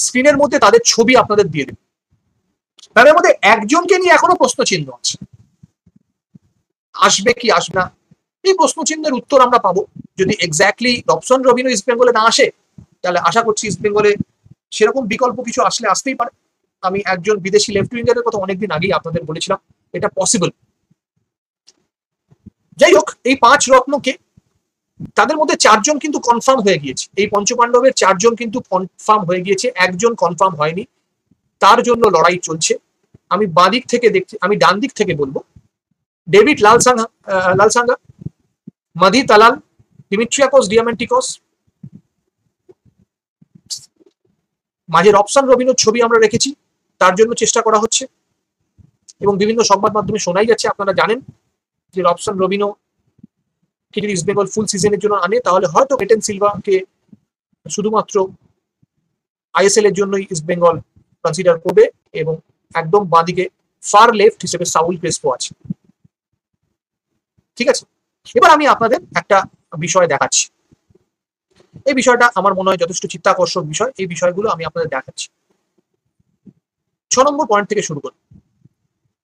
স্ক্রিনের মধ্যে তাদের ছবি আপনাদের দিয়ে দেবে। তাদের মধ্যে একজনকে নিয়ে এখনো প্রশ্ন চিহ্ন আছে, আসবে কি আসবে না, এই প্রশ্ন চিহ্নের উত্তর আমরা পাবো যদি এক্স্যাক্টলি রবসন রবিনো ইস্ট বেঙ্গলে না আসে, তাহলে আশা করছি ইস্ট বেঙ্গলে সেরকম বিকল্প কিছু আসলে আসতেই পারে। আমি একজন বিদেশি লেফট উইঙ্গারের কথা অনেকদিন আগেই আপনাদের বলেছিলাম, এটা পসিবল। যাই হোক, এই 5 রত্নকে তাদের মধ্যে 4 জন কিন্তু কনফার্ম হয়ে গিয়েছে, এই পঞ্চপাণ্ডবের 4 জন কিন্তু কনফার্ম হয়ে গিয়েছে, একজন কনফার্ম হয়নি, তার জন্য লড়াই চলছে। আমি বাঁ দিক থেকে দেখছি, আমি ডান দিক থেকে বলবো ডেভিড লালসাঙ্গা, মাধি তালাল, ডিমিট্রিয়াকোস ডিয়ামেন্টিকোস, মাঝে রবসন রবিনোর ছবি আমরা রেখেছি, তার জন্য চেষ্টা করা হচ্ছে এবং বিভিন্ন সংবাদ মাধ্যমে শোনাই যাচ্ছে, আপনারা জানেন যে রবসন রবিনো কে যদি ইস্ট বেঙ্গল ফুল সিজনের জন্য আনে তাহলে হয়তো বেটেন সিলভাকে শুধুমাত্র আইএসএল এর জন্যই ইস্ট বেঙ্গল কনসিডার করবে এবং একদম বাঁদিকে ফার লেফট হিসেবে সাউল ক্রেসপো আছে। ঠিক আছে, এবার আমি আপনাদের একটা বিষয় দেখাচ্ছি, এই বিষয়টা আমার মনে হয় যথেষ্ট চিত্তাকর্ষক বিষয়, এই বিষয়গুলো আমি আপনাদের দেখাচ্ছি। 6 নম্বর পয়েন্ট থেকে শুরু করি।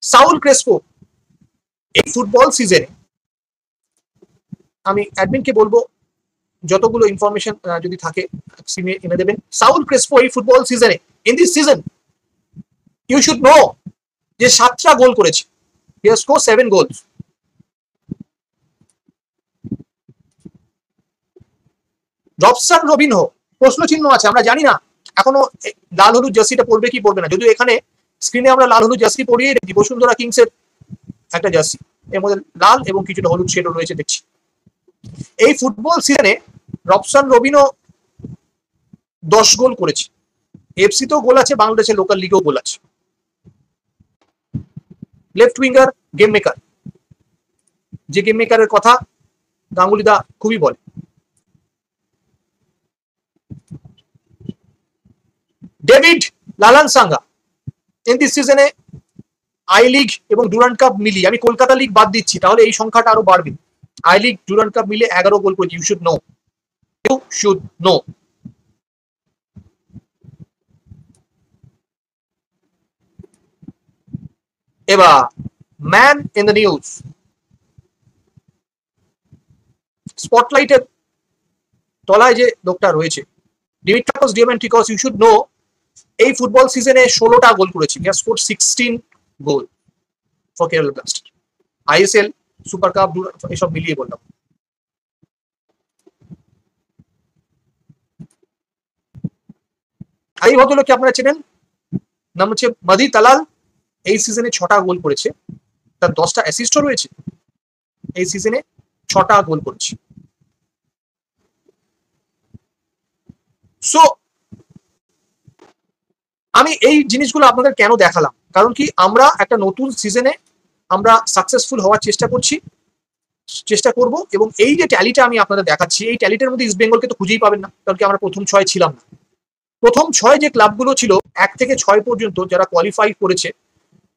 সাউল ক্রেসপো এই ফুটবল সিজনে, আমি অ্যাডমিনকে বলবো যতগুলো ইনফরমেশন যদি থাকে সিমে এনে দেবেন। সাউল ক্রেসপো এই ফুটবল সিজনে, in this season you should know যে 7টা গোল করেছে, he has scored 7 goals. Robson Robinho প্রশ্ন চিহ্ন আছে, আমরা জানি না এখনো লাল হলুদ জার্সিটা পরবে কি পরবে না, যদিও এখানে স্ক্রিনে আমরা লাল হলুদ জার্সি পরিয়ে রেখেছি, বসুন্ধরা কিংস এর একটা জার্সি, এর মধ্যে লাল এবং কিছুটা হলুদ শেডও রয়েছে দেখছি। এই ফুটবল সিজনে রবসন রবিনো 10 গোল করেছে, এফসি তেও গোল আছে, বাংলাদেশের লোকাল লিগেও গোল আছে। লেফট উইঙ্গার, গেম মেকার, যে গেম মেকারের কথা গাঙ্গুলি দা খুবই বলে। ডেভিড লালানসাঙ্গা ইন দিস সিজনে আই লিগ এবং ডুরান্ড কাপ মিলিয়ে, আমি কলকাতা লিগ বাদ দিচ্ছি তাহলে এই সংখ্যাটা আরো বাড়বে, আই লিগ ডুরান্ড কাপ মিলে 11 গোল করেছে। You should know. এবার ম্যান ইন দ্য নিউজ, স্পটলাইটের তলায় যে লোকটা রয়েছে Dimitrios Diamantakos, you should know এই ফুটবল সিজনে 16টা গোল করেছে, he has scored 16 goal for Kerala Blaster, ISL, super cup এসব মিলিয়ে বললাম। এই ভদ্রলোককে আপনারা চেনেন, নাম হচ্ছে মাধি তালাল, এই সিজনে 6টা গোল করেছে, তার 10টা অ্যাসিস্টও রয়েছে, এই সিজনে 6টা গোল করেছে। সো আমি এই জিনিসগুলো আপনাদের কেন দেখালাম, কারণ কি আমরা একটা নতুন সিজনে আমরা সাকসেসফুল হওয়ার চেষ্টা করব এবং এই যে ট্যালিটা আমি আপনাদের দেখাচ্ছি, এই ট্যালিটার মধ্যে ইস্ট বেঙ্গলকে তো খুঁজেই পাবেন না, কারণ কি আমরা প্রথম 6 ছিলাম না। প্রথম 6 যে ক্লাবগুলো ছিল 1 থেকে 6 পর্যন্ত যারা কোয়ালিফাই করেছে,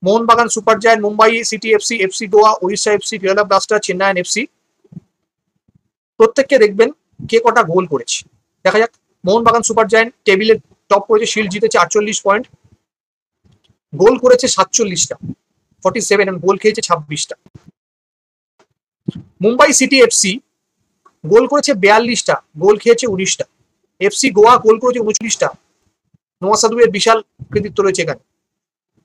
Mohun Bagan super giant, Mumbai city FC, FC Goa, Odisha FC, Kerala blaster, Chennaiyin FC, প্রত্যেককে দেখবেন কে কটা গোল করেছে। দেখা যাক, মোহনবাগান সুপার জায়ান্ট টেবিলে টপ করেছে, শিল্ড জিতেছে 48 পয়েন্ট, গোল করেছে 47টা 47 এবং গোল খেয়েছে 26টা। মুম্বাই সিটি এফসি গোল করেছে 42টা, গোল খেয়েছে 19টা। এফসি গোয়া গোল করেছে 29টা, নোয়া সাদুয়ের বিশাল কৃতিত্ব রয়েছে এখানে,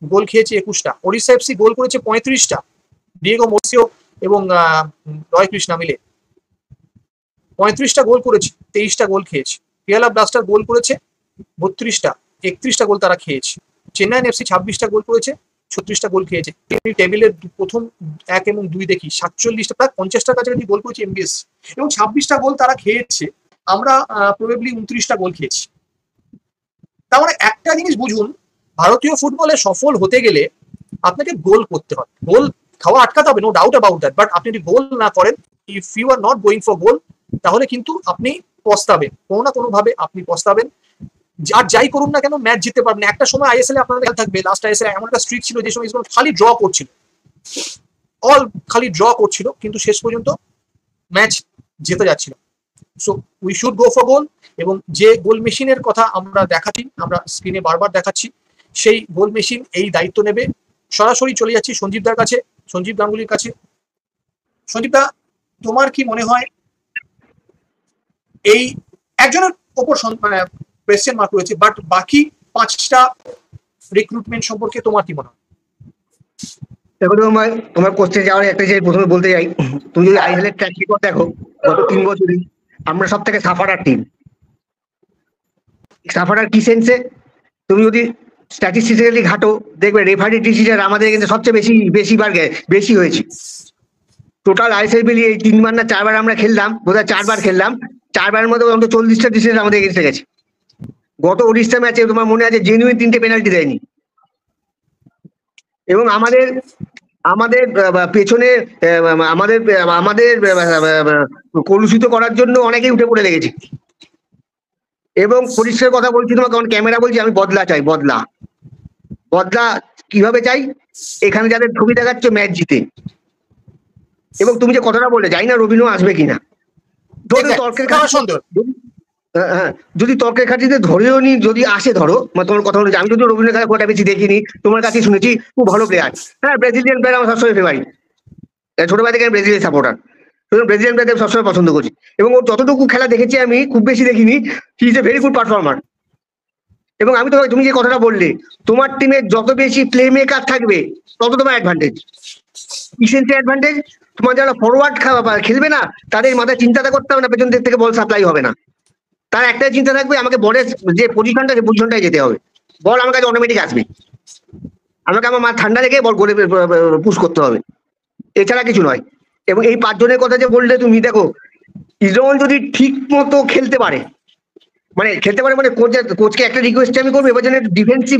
গোল খেয়েছে 21টা। ওড়িশা এফসি গোল করেছে 35টা, ডিয়েগো মোসিও এবং রয় কৃষ্ণা মিলে 35টা গোল করেছে, 23টা গোল খেয়েছে। কেরালা ব্লাস্টার গোল করেছে 32টা, 31টা গোল তারা খেয়েছে। চেন্নাইন এফসি 26টা গোল করেছে, 36টা গোল খেয়েছে। টেবিলের প্রথম 1 এবং 2 দেখি 47টা, প্রায় 50টা কাছাকাছি গোল করেছে এমবিএস এবং 26টা গোল তারা খেয়েছে, আমরা প্রবাবলি 29টা গোল খেয়েছি। তার মানে একটা জিনিস বুঝুন, ভারতীয় ফুটবলে সফল হতে গেলে আপনাকে গোল করতে হবে, গোল খাওয়া আটকাতে হবে, no doubt about that, but আপনি যদি গোল না করেন, if you are not going for goal, তাহলে কিন্তু আপনি পস্তাবেন, কোনো না কোনো ভাবে আপনি পস্তাবেন। আর যাই করুন না কেন ম্যাচ জিততে পারবেন। একটা সময় আইএসএল আপনাদের খেয়াল থাকবে, লাস্ট আইএসএল এমন একটা স্ট্রিক ছিল যে সময় খালি ড্র করছিল, খালি ড্র করছিল, কিন্তু শেষ পর্যন্ত ম্যাচ জিতে যাচ্ছিল। So we should go for goal. এবং যে গোল মেশিনের কথা আমরা দেখাচ্ছি, আমরা স্ক্রিনে বারবার দেখাচ্ছি, সেই গোল মেশিন এই দায়িত্ব নেবে। সরাসরি চলে যাচ্ছি সঞ্জীবদার কাছে, সঞ্জীব গাঙ্গুলির কাছে। সঞ্জীবদা, তোমার কি মনে হয় এই একজনের ওপর মানে কোয়েশ্চেন মার্ক রয়েছে, বাট বাকি 5টা রিক্রুটমেন্ট সম্পর্কে তোমার কি মনে হয়? দেখো তোমার কোশ্চেন যাওয়ার একটা যে প্রথমে বলতে যাই, তুমি যদি আইএসএল ট্র্যাক রেকর্ড দেখো গত 3 বছরই আমরা সব থেকে সাফারার টিম। সাফারার কি সেন্সে? তুমি যদি স্ট্যাটিস্টিক্যালি ঘাটো দেখবে রেফারি ডিসিশন আমাদের কিন্তু সবচেয়ে বেশি হয়েছে। টোটাল আইএসএল মিলিয়ে এই 3 বার না 4 বার আমরা খেললাম, বোধহয় 4 বার খেললাম, 4 বারের মধ্যে অন্তত 40টা ডিসিশন আমাদের এগেন্সে গেছে। গত ওড়িশা ম্যাচে তোমার মনে আছে জেনুইন 3টে পেনাল্টি দেয়নি। এবং আমাদের পেছনে আমাদের কলুষিত করার জন্য অনেকেই উঠে পড়ে লেগেছে। এবং পরিষ্কার কথা বলছি তোমাকে, ক্যামেরা বলছি, আমি বদলা চাই। বদলা কিভাবে চাই? এখানে যাদের ছবি দেখাচ্ছে ম্যাচ জিতে। এবং তুমি যে কথাটা বললে, জানি না রবিনও আসবে কিনা, যদি তর্কের খাতিরে ধরেও নি, যদি আসে ধরো, তোমার কথা বলেছি, আমি যদি রবীন্দ্র খেলা খুব বেশি দেখিনি, তোমার কাছে শুনেছি খুব ভালো প্লেয়ার। হ্যাঁ, ব্রাজিলিয়ান প্লেয়ার আমার সবসময় ফেভারিট, ছোটবেলা থেকে আমি ব্রাজিলের সাপোর্টার, ব্রাজিলিয়ান প্লেয়ারদের সবসময় পছন্দ করছি। এবং ওর যতটুকু খেলা দেখেছি আমি, খুব বেশি দেখিনি, হি is a very good performer. এবং আমি তুমি যে কথাটা বললে, তোমার টিমে যত বেশি প্লে মেকার থাকবে তত তোমার অ্যাডভান্টেজ। কিসের অ্যাডভান্টেজ? তোমার যারা ফরওয়ার্ড খেলবে না, তাদের মাথায় চিন্তাটা করতে হবে না পেছন দিক থেকে বল সাপ্লাই হবে না। তার একটাই চিন্তা থাকবে, আমাকে বলের যে পজিশনটা, সেই পজিশনটাই যেতে হবে, বল আমার কাছে অটোমেটিক আসবে, আমাকে আমার মাথা ঠান্ডা রেখে বল গোলে পুশ করতে হবে, এছাড়া কিছু নয়। এবং এই 5 জনের কথা যে বললে তুমি, দেখো ইজরায়েল যদি ঠিক মতো খেলতে পারে মানে কোচকে একটা রিকোয়েস্ট আমি করবো, এবার যেন ডিফেন্সিভ।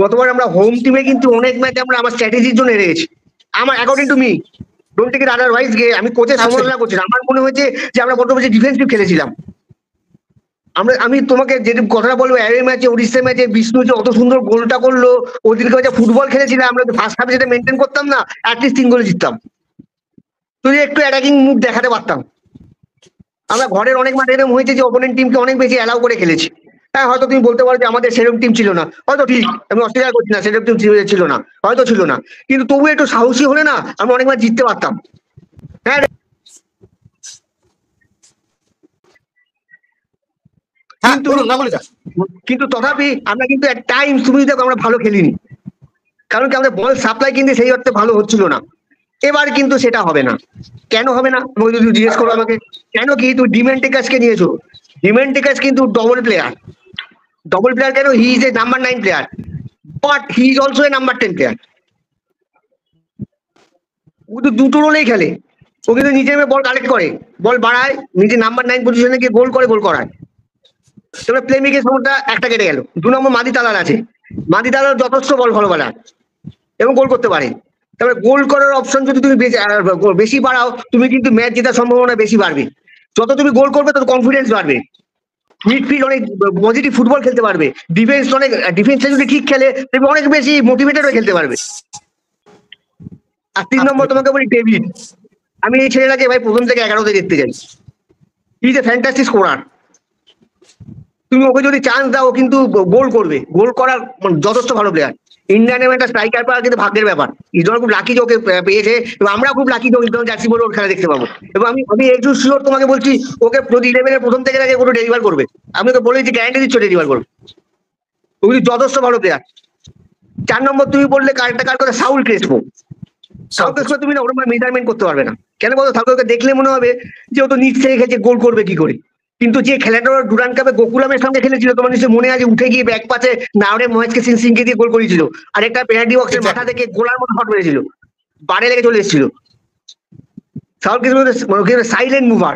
গতবার আমরা হোম টিমে কিন্তু অনেক ম্যাচ আমরা আমার স্ট্র্যাটেজির জন্য হেরে গেছি। আমার according to me, don't take it otherwise, আমি কোচের সমালোচনা করছি, আমার মনে হয়েছে যে আমরা কত বেশি ডিফেন্সিভ খেলেছিলাম। আমি তোমাকে যে কথাটা বলবো, অ্যাওয়ে ম্যাচে, উড়িষ্যা ম্যাচে বিষ্ণু যে অত সুন্দর গোলটা করলো, ওদিকে যে ফুটবল খেলেছিলাম আমরা, ফার্স্ট হাফে যেটা মেনটেন করতাম না, অ্যাটলিস্ট 3 গোলে জিততাম। যদি একটু অ্যাটাকিং মুভ দেখাতে পারতাম। আমরা ঘরের অনেক মাঠে এরকম হয়েছে যে অপোনেন্ট টিমকে অনেক বেশি অ্যালাউ করে খেলেছি। হ্যাঁ, হয়তো তুমি বলতে পারো যে আমাদের সেরকম টিম ছিল না, হয়তো ঠিক, আমি অস্বীকার করছি না, সেরকম টিম ছিল না, হয়তো ছিল না, কিন্তু তবু একটু সাহসী হলে না আমরা অনেক ম্যাচ জিততে পারতাম। হ্যাঁ, কিন্তু তথাপি আমরা কিন্তু এট টাইমস, তুমি দেখো আমরা ভালো খেলিনি, কারণ কি আমাদের বল সাপ্লাই কিন্তু সেই অর্থে ভালো হচ্ছিল না। এবার কিন্তু সেটা হবে না। কেন হবে না যদি জিজ্ঞেস করো আমাকে, কেন কি তুমি ডিমেন্টিকাসকে নিয়েছো? ডিমেন্টিকাস কিন্তু ডবল প্লেয়ার কেন? He is a number 9 player, but he is also a number 10 player. ও তো দুটো রোলেই খেলে। ও কিন্তু নিজে বল কালেক্ট করে, বল বাড়ায়, নিজে নাম্বার 9 পজিশনে গিয়ে গোল করায়। তবে প্লে মেকিং সমস্যা একটা কেটে গেল। 2 নম্বর মাদি তালার আছে, মাদি তালার যথেষ্ট বল ভালো বাড়ায় এবং গোল করতে পারে। তবে গোল করার অপশন যদি তুমি বেশি বাড়াও, তুমি কিন্তু ম্যাচ জেতার সম্ভাবনা বেশি বাড়বে। যত তুমি গোল করবে তত কনফিডেন্স বাড়বে, মিডফিল্ড অনেক পজিটিভ ফুটবল খেলতে পারবে, ডিফেন্সে যদি ঠিক খেলে তুমি অনেক বেশি মোটিভেটেড হয়ে খেলতে পারবে। আর 3 নম্বর তোমাকে বলি ডেভিড, আমি এই ছেলেটাকে ভাই প্রথম থেকে 11তে দেখতে চাই। হি ইজ এ ফ্যান্টাস্টিক স্কোরার। তুমি ওকে যদি চান্স দাও কিন্তু গোল করবে, গোল করার যথেষ্ট ভালো প্লেয়ার। ইন্ডিয়ান একটা স্ট্রাইকার পাওয়া কিন্তু ভাগ্যের ব্যাপার। ইজরায়েল খুব লাকি যে ওকে পেয়েছে, এবং আমরা খুব লাকি যে ইজরায়েল জার্সি বলে ওর খেলা দেখতে পাবো। এবং আমি একটু শিওর তোমাকে বলছি, ওকে যদি 11-এর প্রথম থেকে আগে কোনো ডেলিভার করবে, আমি তো বলেছি গ্যারান্টি দিচ্ছ ডেলিভার করবে। ও কিন্তু যথেষ্ট ভালো প্লেয়ার। 4 নম্বর তুমি বললে কার কথা, সাউল ক্রেসপো। তুমি না ওরকম মেজারমেন্ট করতে পারবে না। কেন বলতো? সাউলকে দেখলে মনে হবে যে ও তো নিচ থেকে খেলছে, গোল করবে কি করে। কিন্তু যে খেলাটা ডুরান্ড কাপে গোকুলামের সঙ্গে খেলেছিল, তোমার নিশ্চয়ই মনে আছে, উঠে গিয়ে ব্যাক পাশে নাওরে মহেশকে সিংকে দিয়ে গোল করেছিল, আর একটা পেনাল্টি বক্সের মাথা থেকে গোলার মতো শট মেরেছিল, বারে লেগে চলে এসেছিল। সাউল কিন্তু সাইলেন্ট মুভার,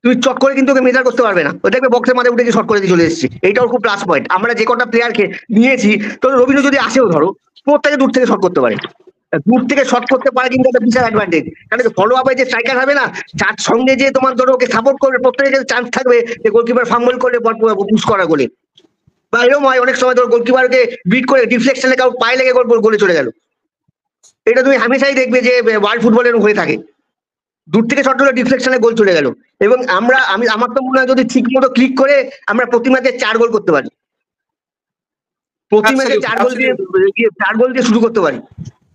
তুমি চট করে কিন্তু ওকে মেজার করতে পারবে না। ও দেখবে বক্সের মাথায় উঠে গিয়ে শট করে দিয়ে চলে এসেছে। এইটাও খুব প্লাস পয়েন্ট। আমরা যে কটা প্লেয়ারকে নিয়েছি, তো রবীন্দ্র যদি আসেও ধরো, প্রত্যেকে দূর থেকে শট করতে পারে, দূর থেকে শট করতে পারে, কিন্তু একটা বিশাল অ্যাডভান্টেজ। কারণ ফলো আপে যে স্ট্রাইকার হবে না, যার সঙ্গে যে তোমার ধরো ওকে সাপোর্ট করবে, প্রত্যেকের চান্স থাকবে যে গোলকিপার ফাম্বল করলে পুশ করা গোলে, বা এরকম হয় অনেক সময় ধরো গোলকিপারকে বিট করে ডিফ্লেকশনে কাউ পায়ে লেগে গোলে চলে গেল। এটা তুমি হামেশাই দেখবে যে ওয়ার্ল্ড ফুটবলের হয়ে থাকে। দূর থেকে শট হলো, ডিফ্লেকশনে গোল চলে গেল। এবং আমার তো মনে হয় যদি ঠিক মতো ক্লিক করে আমরা প্রতি ম্যাচে 4 গোল করতে পারি, প্রতি ম্যাচে 4 গোল দিয়ে শুরু করতে পারি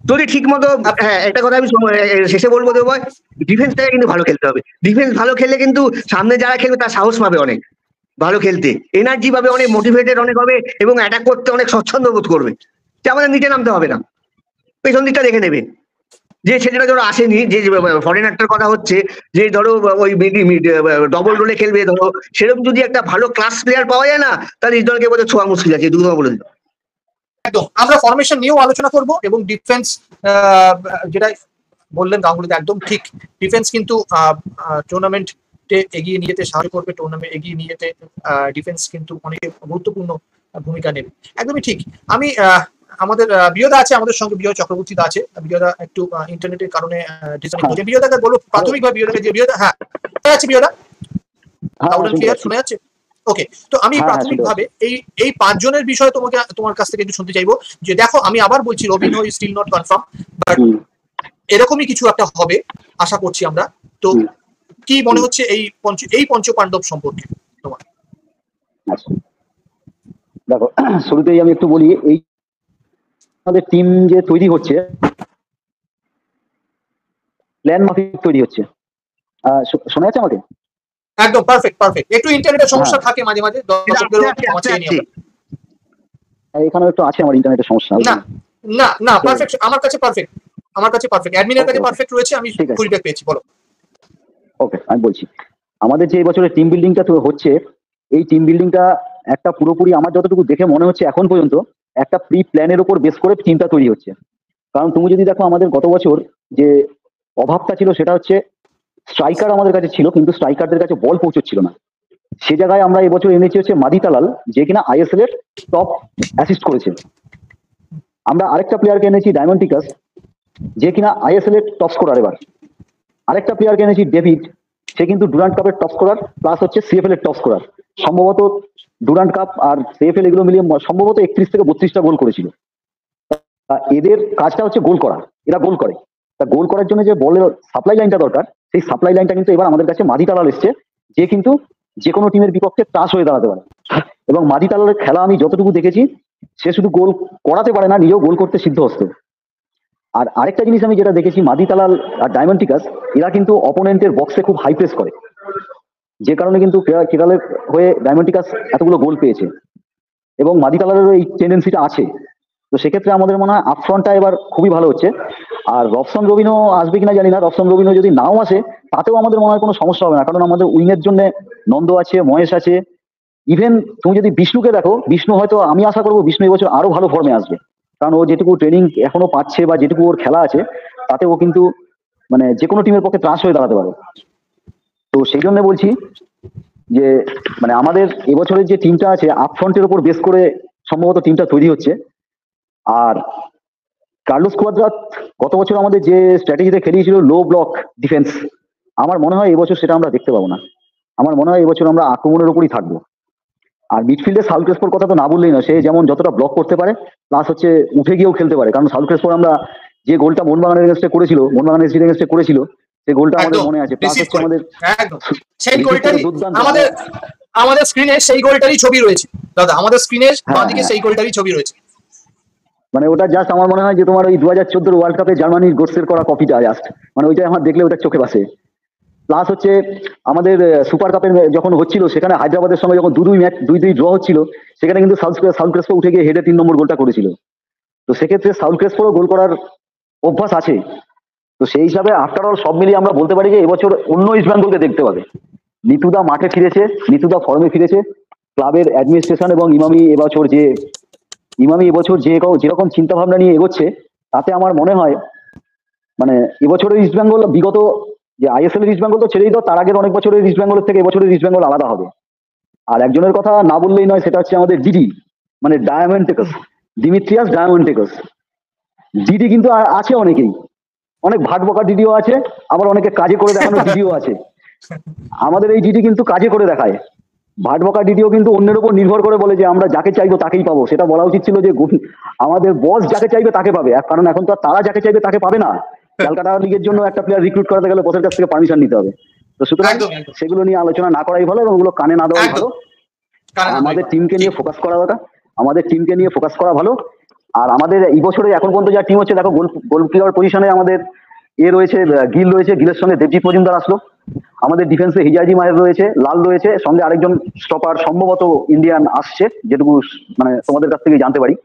যদি ঠিক মতো। হ্যাঁ, একটা কথা আমি শেষে বলবো দেবো, ডিফেন্সটাকে কিন্তু ভালো খেলতে হবে। ডিফেন্স ভালো খেললে কিন্তু সামনে যারা খেলবে তার সাহস পাবে অনেক, ভালো খেলতে এনার্জি পাবে অনেক, মোটিভেটেড অনেক হবে এবং অ্যাটাক করতে অনেক স্বচ্ছন্দ বোধ করবে, যে আমাদের নিচে নামতে হবে না, পেছন দিকটা দেখে নেবে। যে ছেলেটা ধরো আসেনি, যে ফরেনারটার কথা হচ্ছে, যে ধরো ওই ডবল রোলে খেলবে, ধরো সেরকম যদি একটা ভালো ক্লাস প্লেয়ার পাওয়া যায় না, তাহলে এই দলকে বোধহয় ছোঁয়া মুশকিল আছে, দুটো বলে দিল। একদম আমরা ফরমেশন নিয়েও আলোচনা করব এবং ডিফেন্স যেটা বললেন গাঙ্গুলি একদম ঠিক। ডিফেন্স কিন্তু টুর্নামেন্টে এগিয়ে নিয়ে যেতে সাহায্য করবে, টুর্নামেন্ট এগিয়ে নিয়ে যেতে ডিফেন্স কিন্তু অনেক গুরুত্বপূর্ণ ভূমিকা নেবে, একদমই ঠিক। আমি আমাদের বিয়দা আছে আমাদের সঙ্গে, বিয়দা চক্রবর্তী আছে। বিয়দা একটু ইন্টারনেটের কারণে বিয়দাকে বলো প্রাথমিকভাবে বিয়দাকে যে বিয়দা, হ্যাঁ আছে বিয়দা, ক্লিয়ার শোনা যাচ্ছে? ওকে, তো আমি প্রাথমিকভাবে এই 5 জনের বিষয়ে তোমার কাছ থেকে একটু শুনতে চাইবো। যে দেখো আমি আবার বলছি, Robinho is still not confirm, but এরকমই কিছু একটা হবে আশা করছি আমরা। তো কি মনে হচ্ছে এই পঞ্চ পাণ্ডব সম্পর্কে তোমার? দেখো, শুরুতেই আমি একটু বলি, এই আমাদের টিম যে তৈরি হচ্ছে প্ল্যান মাফিক তৈরি হচ্ছে। শোনা যাচ্ছে আমাকে? একদম পারফেক্ট। একটু ইন্টারনেটের সমস্যা থাকে মাঝে মাঝে, এখানে একটু আছে আমার ইন্টারনেটের সমস্যা। না পারফেক্ট, আমার কাছে পারফেক্ট, অ্যাডমিনের কাছে পারফেক্ট রয়েছে, আমি ফিডব্যাক পেয়েছি। বলো। ওকে, আমি বলছি, আমাদের যে এবছরের টিম বিল্ডিংটা হচ্ছে, এই টিম বিল্ডিংটা একটা পুরোপুরি আমার যতটুকু দেখে মনে হচ্ছে এখন পর্যন্ত একটা প্রি প্ল্যানের উপর বেস করে টিমটা তৈরি হচ্ছে। কারণ তুমি যদি দেখো, আমাদের গত বছর যে অভাবটা ছিল সেটা হচ্ছে স্ট্রাইকার আমাদের কাছে ছিল, কিন্তু স্ট্রাইকারদের কাছে বল পৌঁছচ্ছিল না। সে জায়গায় আমরা এবছর এনেছি হচ্ছে মাদি তালাল, যে কিনা আইএসএল এর টপ অ্যাসিস্ট করেছে। আমরা আরেকটা প্লেয়ারকে এনেছি ডায়মন্টিকাস, যে কিনা আইএসএল এর টপ স্কোরার। এবার আরেকটা প্লেয়ারকে এনেছি ডেভিড, সে কিন্তু ডুরান্ট কাপের টপ স্কোরার প্লাস হচ্ছে সিএফএল এর টপ স্কোরার। সম্ভবত ডুরান্ট কাপ আর সিএফএল এগুলো মিলিয়ে সম্ভবত 31 থেকে 32টা গোল করেছিল। এদের কাজটা হচ্ছে গোল করা, এরা গোল করে। তা গোল করার জন্য যে বলের সাপ্লাই লাইনটা দরকার, সেই সাপ্লাই লাইনটা কিন্তু এবার আমাদের কাছে মাদি তালাল এসছে, যে কিন্তু যে কোনো টিমের বিপক্ষে ত্রাস হয়ে দাঁড়াতে পারে। এবং মাদি তালালের খেলা আমি যতটুকু দেখেছি, সে শুধু গোল করাতে পারে না, নিজেও গোল করতে সিদ্ধহস্ত। আর আরেকটা জিনিস আমি যেটা দেখেছি, মাদি তালাল আর ডায়মন্টিকাস এরা কিন্তু অপোনেন্টের বক্সে খুব হাই প্রেস করে, যে কারণে কিন্তু কেরালের হয়ে ডায়মন্টিকাস এতগুলো গোল পেয়েছে। এবং মাদি তালালেরও এই টেন্ডেন্সিটা আছে। তো সেক্ষেত্রে আমাদের মনে হয় আপফ্রন্টটা এবার খুবই ভালো হচ্ছে। আর রবসন রবিনও আসবে কিনা জানি না, রবসন রবিনও যদি নাও আসে তাতেও আমাদের মনে হয় কোনো সমস্যা হবে না, কারণ আমাদের উইংয়ের জন্য নন্দ আছে, মহেশ আছে। ইভেন তুমি যদি বিষ্ণুকে দেখো, বিষ্ণু হয়তো, আমি আশা করবো বিষ্ণু এবছর আরো ভালো ফর্মে আসবে, কারণ ও যেটুকু ট্রেনিং এখনো পাচ্ছে বা যেটুকু ওর খেলা আছে, তাতে ও কিন্তু মানে যে কোনো টিমের পক্ষে ত্রাস হয়ে দাঁড়াতে পারে। তো সেই জন্য বলছি যে মানে আমাদের এবছরের যে টিমটা আছে আপফ্রন্টের উপর বেস করে সম্ভবত টিমটা তৈরি হচ্ছে। আর কার্লোস কুয়াদ্রাত গত বছর আমাদের যে স্ট্র্যাটেজিতে খেলিয়েছিল লো ব্লক ডিফেন্স, আমার মনে হয় এবছর সেটা আমরা দেখতে পাবো না। আমার মনে হয় এবছর আমরা আক্রমণের উপরই থাকবো। আর মিডফিল্ডে সাউল ক্রেসপোর কথা তো না বললেই না, সে যেমন যতটা ব্লক করতে পারে প্লাস হচ্ছে উঠে গিয়েও খেলতে পারে। কারণ সাউল ক্রেসপোর আমরা যে গোলটা মোহনবাগানের এগেইনস্টে করেছিল, মোহনবাগানের এগেইনস্টে করেছিল, সেই গোলটা আমাদের মনে আছে। প্লাস হচ্ছে আমাদের সেই গোলটাই আমাদের স্ক্রিনে, সেই গোলটারই ছবি রয়েছে দাদা, আমাদের স্ক্রিনের বাঁদিকে সেই গোলটারই ছবি রয়েছে। মানে ওটা জাস্ট আমার মনে হয় যে তোমার ওই 2014 ওয়ার্ল্ড কাপে জার্মানির গোটসের করা কপিটা জাস্ট, মানে ওইটাই আমার দেখলে ওটা চোখে বাসে। প্লাস হচ্ছে আমাদের সুপার কাপের যখন হচ্ছিল, সেখানে হায়দ্রাবাদের সঙ্গে যখন 2-2 ম্যাচ 2-2 ড্র হচ্ছিল, সেখানে কিন্তু সাউল ক্রেসপো উঠে গিয়ে হেডে 3 নম্বর গোলটা করেছিল। তো সেক্ষেত্রে সাউল ক্রেসপোরও গোল করার অভ্যাস আছে। তো সেই হিসাবে আফটার অল সব মিলিয়ে আমরা বলতে পারি যে এবছর অন্য ইস্ট বেঙ্গলকে দেখতে পাবে। নিতুদা মাঠে ফিরেছে, নিতুদা ফর্মে ফিরেছে, ক্লাবের অ্যাডমিনিস্ট্রেশন এবং ইমামি এবছর যেরকম চিন্তা ভাবনা নিয়ে এগোচ্ছে, তাতে আমার মনে হয় মানে এবছরের ইস্ট বেঙ্গল বিগত যে আইএসএল ইস্ট বেঙ্গল তো ছেড়েই দাও, তার আগের অনেক বছরের ইস্ট বেঙ্গলের থেকে এবছরের ইস্ট বেঙ্গল আলাদা হবে। আর একজনের কথা না বললেই নয়, সেটা হচ্ছে আমাদের ডিডি, মানে ডায়ামন্টিকাস, দিমিত্রিয়াস ডায়ামন্টিকাস। ডিডি কিন্তু আছে অনেকেই, অনেক ভাট বকা ডিডিও আছে, আবার অনেকে কাজে করে দেখানো ডিডিও আছে। আমাদের এই ডিডি কিন্তু কাজে করে দেখায়। ভাট বকা ডিডিও কিন্তু অন্যের উপর নির্ভর করে বলে যে আমরা যাকে চাইবো তাকেই পাবো। সেটা বলা উচিত ছিল যে আমাদের বস যাকে চাইবে তাকে পাবে, কারণ এখন তো তারা যাকে চাইবে তাকে পাবে না। ক্যালকাটা লিগের জন্য একটা প্লেয়ার রিক্রুট করাতে গেলে বসের কাছ থেকে পারমিশন নিতে হবে। তো সুতরাং একদম একদম সেগুলো নিয়ে আলোচনা না করাই ভালো এবং ওগুলো কানে না দেওয়াই ভালো। আমাদের টিমকে নিয়ে ফোকাস করা দরকার, আমাদের টিমকে নিয়ে ফোকাস করা ভালো। আর আমাদের এই বছরে এখন পর্যন্ত যা টিম হচ্ছে দেখো, গোলকিপার পজিশনে আমাদের রয়েছে, গিল রয়েছে, গিলের সঙ্গে দেবজিৎ মজুমদার আসলো। আমাদের ডিফেন্সে হিজাজি মাহের রয়েছে, লাল রয়েছে, সঙ্গে আরেকজন স্টপার সম্ভবত ইন্ডিয়ান আসছে, যেটুকু মানে তোমাদের কাছ থেকে জানতে পারি।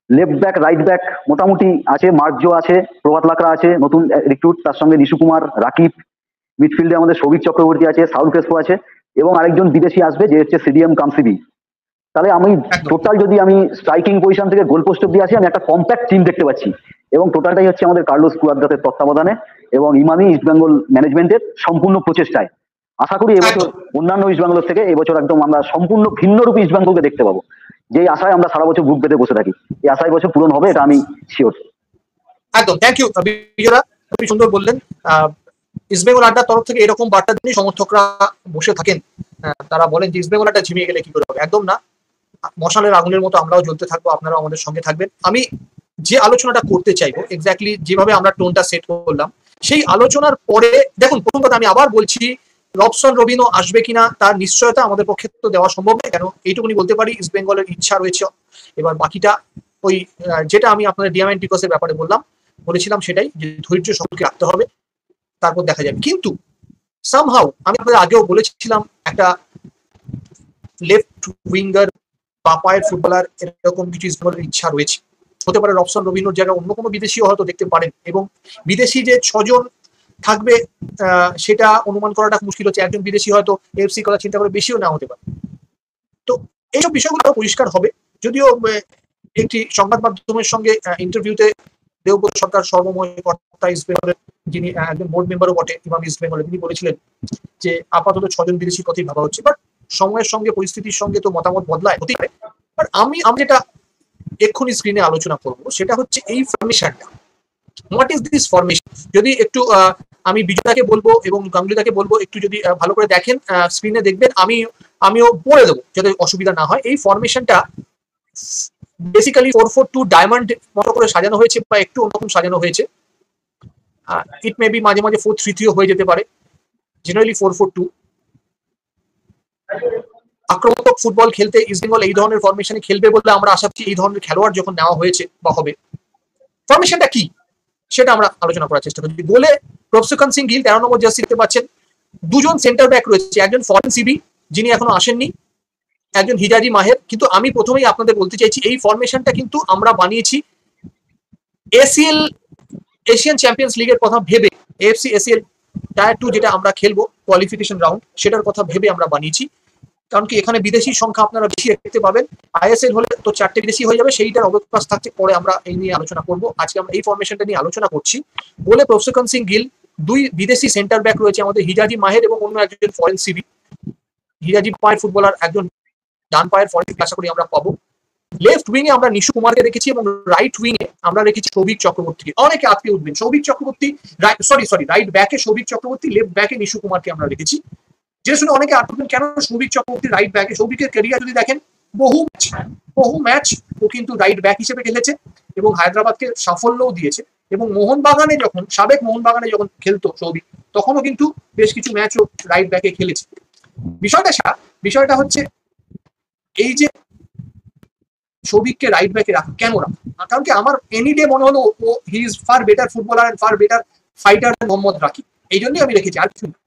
লেফট ব্যাক, রাইট ব্যাক মোটামুটি আছে, মার্জো আছে, প্রভাত লাকড়া আছে নতুন রিক্রুট, তার সঙ্গে নিশু কুমার, রাকিব। মিডফিল্ডে আমাদের সৌভিক চক্রবর্তী আছে, সাউল ক্রেসপো আছে এবং আরেকজন বিদেশি আসবে যে হচ্ছে সিডিএম কামসিবি। তাহলে আমি টোটাল যদি আমি স্ট্রাইকিং পজিশন থেকে গোল পোস্ট অব্দি আসি, আমি একটা কম্প্যাক্ট টিম দেখতে পাচ্ছি এবং টোটালটাই হচ্ছে আমাদের কার্লোস কুয়াদ্রাতের তত্ত্বাবধানে এবং ইমামি ইস্টবেঙ্গল ম্যানেজমেন্টের সম্পূর্ণ প্রচেষ্টায়। আশা করি এবছর অন্যান্য ইস্টবেঙ্গল থেকে এবছর একদম আমরা সম্পূর্ণ ভিন্ন রূপে ইস্টবেঙ্গলকে দেখতে পাবো, যেই আশায় আমরা সারা বছর বুক পেতে বসে থাকি। এই আশায় বছর পূরণ হবে, এটা আমি শিওর। একদম, থ্যাংক ইউ বিজয়রা, খুবই সুন্দর বললেন। ইস্টবেঙ্গল আড্ডার তরফ থেকে এরকম বার্তা দিয়ে সমর্থকরা বসে থাকেন, তারা বলেন যে ইস্টবেঙ্গল আড্ডা ঝিমিয়ে গেলে কি করে হবে। একদম না, মশালের আগুনের মতো আমরাও জ্বলতে থাকবো, আপনারাও আমাদের সঙ্গে থাকবেন। আমি যে আলোচনাটা করতে চাইবো, এক্স্যাক্টলি যেভাবে আমরা টোনটা সেট করলাম, সেই আলোচনার পরে দেখুন, প্রথম কথা আমি আবার বলছি, রবসন রবিনো আসবে কিনা তার নিশ্চয়তা আমাদের পক্ষে তো দেওয়া সম্ভব নয়, কেন এইটুকুনি বলতে পারি ইস্টবেঙ্গলের ইচ্ছা রয়েছে। এবার বাকিটা ওই যেটা আমি আপনাদের ডিয়ামেন্টিকসের ব্যাপারে বলেছিলাম সেটাই, যে ধৈর্য সকলকে রাখতে হবে, তারপর দেখা যাবে। কিন্তু সামহাউ আমি আপনাদের আগেও বলেছিলাম, একটা লেফট উইঙ্গার বা পায়ের ফুটবলার এরকম কিছু ইস্টবেঙ্গলের ইচ্ছা রয়েছে। হতে পারে রবসন রবিনোর জায়গায় অন্য কোনো বিদেশিও হয়তো দেখতে পারেন, এবং বিদেশি যে 6 জন থাকবে সেটা অনুমান করাটা মুশকিল হচ্ছে। একজন বিদেশি হয়তো এফসি করার চিন্তা করে বেশিও না হতে পারে। তো এইসব বিষয়গুলো পরিষ্কার হবে। যদিও একটি সংবাদ মাধ্যমের সঙ্গে ইন্টারভিউতে দেবব্রত সরকার সর্বময় কর্তা ইস্টবেঙ্গলের, যিনি একজন বোর্ড মেম্বারও বটে ইমামি ইস্টবেঙ্গলের, তিনি বলেছিলেন যে আপাতত 6 জন বিদেশির কথাই ভাবা হচ্ছে। বাট সময়ের সঙ্গে পরিস্থিতির সঙ্গে তো মতামত বদলায়, হতেই পারে। বাট আমি যেটা এক্ষুনি স্ক্রিনে আলোচনা করবো সেটা হচ্ছে এই ফরমেশনটা। What is this formation? যদি একটু আমি বিজয়দাকে বলবো এবং গাঙ্গুলিদাকে বলবো, একটু যদি ভালো করে দেখেন স্ক্রিনে দেখবেন, আমিও বলে দেবো যাতে অসুবিধা না হয়। এই ফরমেশনটা বেসিক্যালি 4-4-2 ডায়মন্ড মতো করে সাজানো হয়েছে, বা একটু অন্যরকম সাজানো হয়েছে। ইট মে বি মাঝে মাঝে 4-3-3 হয়ে যেতে পারে, জেনারেলি 4-4-2। আক্রমণাত্মক ফুটবল খেলতে ইস্টবেঙ্গল এই ধরনের ফরমেশনে খেলবে বলে আমরা আশা করছি। এই ধরনের খেলোয়াড় যখন নেওয়া হয়েছে বা হবে, ফরমেশনটা কি সেটা আমরা আলোচনা করার চেষ্টা করছি। গোলে প্রফসুকান সিং গিল 13 নম্বর জার্সি দেখতে পাচ্ছেন। 2 জন সেন্টার ব্যাক রয়েছে, একজন ফরেন সিবি যিনি এখনো আসেননি, একজন হিজাজি মাহের। কিন্তু আমি প্রথমেই আপনাদের বলতে চাইছি, এই ফরমেশনটা কিন্তু আমরা বানিয়েছি এশিয়ান চ্যাম্পিয়ন্স লিগের কথা ভেবে। এএফসি এসিএল টায়ার 2 যেটা আমরা খেলবো কোয়ালিফিকেশন রাউন্ড, সেটার কথা ভেবে আমরা বানিয়েছি। কারণ কি এখানে বিদেশির সংখ্যা আপনারা বেশি দেখতে পাবেন। আইএসএল হলে তো 4টে বিদেশি হয়ে যাবে, সেইটার অবকাশ থাকছে, পরে আমরা এই নিয়ে আলোচনা করব। আজকে আমরা এই ফরমেশনটা নিয়ে আলোচনা করছি। গোলে প্রফসুকান সিং গিল, 2 বিদেশি সেন্টার ব্যাক রয়েছে আমাদের, হিজাজি মাহের এবং অন্য একজন ফরেন সিবি। হিজাজি পায়ের ফুটবলার, একজন ডান পায়ের ফরেন আশা করি আমরা পাবো। লেফট উইং এ আমরা নিশু কুমারকে রেখেছি এবং রাইট উইং এ আমরা রেখেছি সৌভিক চক্রবর্তীকে। অনেকে আজকে উঠবেন, সৌভিক চক্রবর্তী রাইট ব্যাকে সৌভিক চক্রবর্তী, লেফট ব্যাকে নিশু কুমারকে আমরা রেখেছি। যে শুনে অনেকে আটবেন কেন সৌভিক চক্রবর্তী রাইট ব্যাকে। সৌভিকের ক্যারিয়ার যদি দেখেন, বহু ম্যাচ ও কিন্তু রাইট ব্যাক হিসেবে খেলেছে এবং হায়দ্রাবাদকে সাফল্যও দিয়েছে। এবং সাবেক মোহনবাগানে যখন খেলতো সৌভিক, তখনও কিন্তু বেশ কিছু ম্যাচও রাইট ব্যাকে খেলেছে। বিষয়টা হচ্ছে এই যে সৌভিককে রাইট ব্যাকে রাখা, কেন রাখা? কারণ কি আমার এনি ডে মনে হলো ও he is far better footballer and far better fighter Mohammad Rakib, এই জন্যই আমি রেখেছি, আর কিছু না।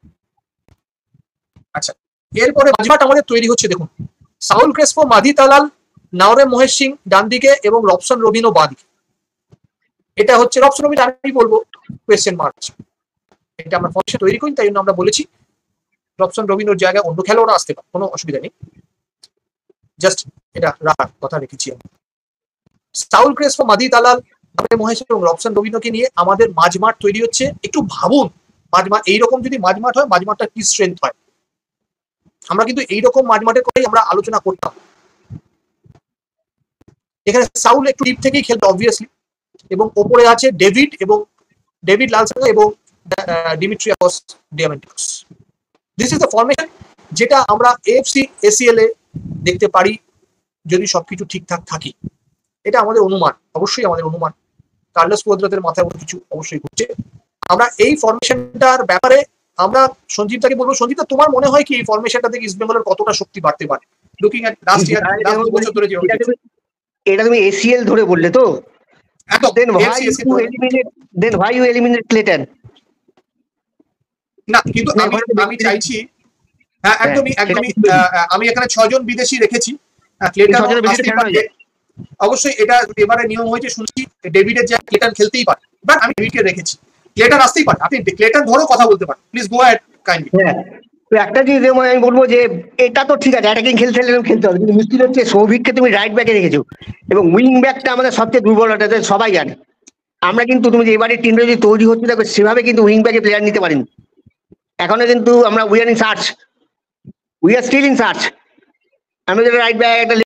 আচ্ছা, এরপরে মাঝমাঠ আমাদের তৈরি হচ্ছে। দেখুন, Saul Crespo, মাধি Talal, Naorem Mahesh Singh ডান দিকে এবং রবসন রবিনো বাঁ দিকে। এটা হচ্ছে রবসন রবিনো, আমি বলবো কোয়েশ্চেন মার্ক। এটা আমরা ফরমেশন তৈরি করি, তাই জন্য আমরা বলেছি রবসন রবিনোর জায়গায় অন্য খেলোয়াড়রা আসতে পারে, কোনো অসুবিধা নেই। জাস্ট এটা রাখার কথা রেখেছি আমি। Saul Crespo, মাধি Talal, Naorem Mahesh এবং রবসন রবিনোকে নিয়ে আমাদের মাঝমাঠ তৈরি হচ্ছে। একটু ভাবুন, মাঝমাঠ এইরকম যদি মাঝমাঠ হয়, মাঝমাঠটা কি স্ট্রেংথ হয়। আমরা কিন্তু এইরকম মাঝমাঠের কথাই আমরা আলোচনা করতাম। এখানে সাউল একটু ডিপ থেকেই খেলবে অবভিয়াসলি, এবং ওপরে আছে ডেভিড লালসাঙ্গা এবং Dimitrios Diamantakos. This is the formation যেটা আমরা এএফসি এসিএল এ দেখতে পারি যদি সবকিছু ঠিকঠাক থাকে। এটা আমাদের অনুমান, অবশ্যই আমাদের অনুমান। কার্লোস কুয়াদ্রাতের মাথায় অন্য কিছু অবশ্যই ঘুরছে। আমরা এই ফরমেশনটার ব্যাপারে আমরা সঞ্জীবদাকে বলবো, সঞ্জীবদা তোমার মনে হয় কি এই ফরমেশনটা থেকে ইস্ট বেঙ্গলের কতটা শক্তি বাড়তে পারে looking at last year, last 2 বছর ধরে যে এটা তুমি এসিএল ধরে বললে তো, একদম then why you eliminate Clayton? না কিন্তু আমি চাইছি, হ্যাঁ একদমই আমি এখানে 6 জন বিদেশি রেখেছি। অবশ্যই এটা এবারে নিয়ম হয়েছে শুনছি ডেভিডের যে ক্লেটন খেলতেই পারে, বাট আমি ডেভিডকে রেখেছি, ক্লেটন আসতেই পারে, আপনি ক্লেটন ধরো কথা বলতে পারেন, প্লিজ গো অ্যাহেড কাইন্ডলি। তো একটা জিনিস আমি বলবো যে এটা তো ঠিক আছে, অ্যাটাকিং খেলতে হবে, কিন্তু মুশকিল হচ্ছে সৌভিককে তুমি রাইট ব্যাকে রেখেছো এবং উইং ব্যাকটা আমাদের সবচেয়ে দুর্বলতা সবাই জানে। আমরা কিন্তু তুমি যে এবারে টিমটা যদি তৈরি হচ্ছে দেখো সেভাবে কিন্তু উইং ব্যাকে প্লেয়ার নিতে পারিনি এখনো, কিন্তু আমরা we are still in search. আমরা যদি রাইট ব্যাক একটা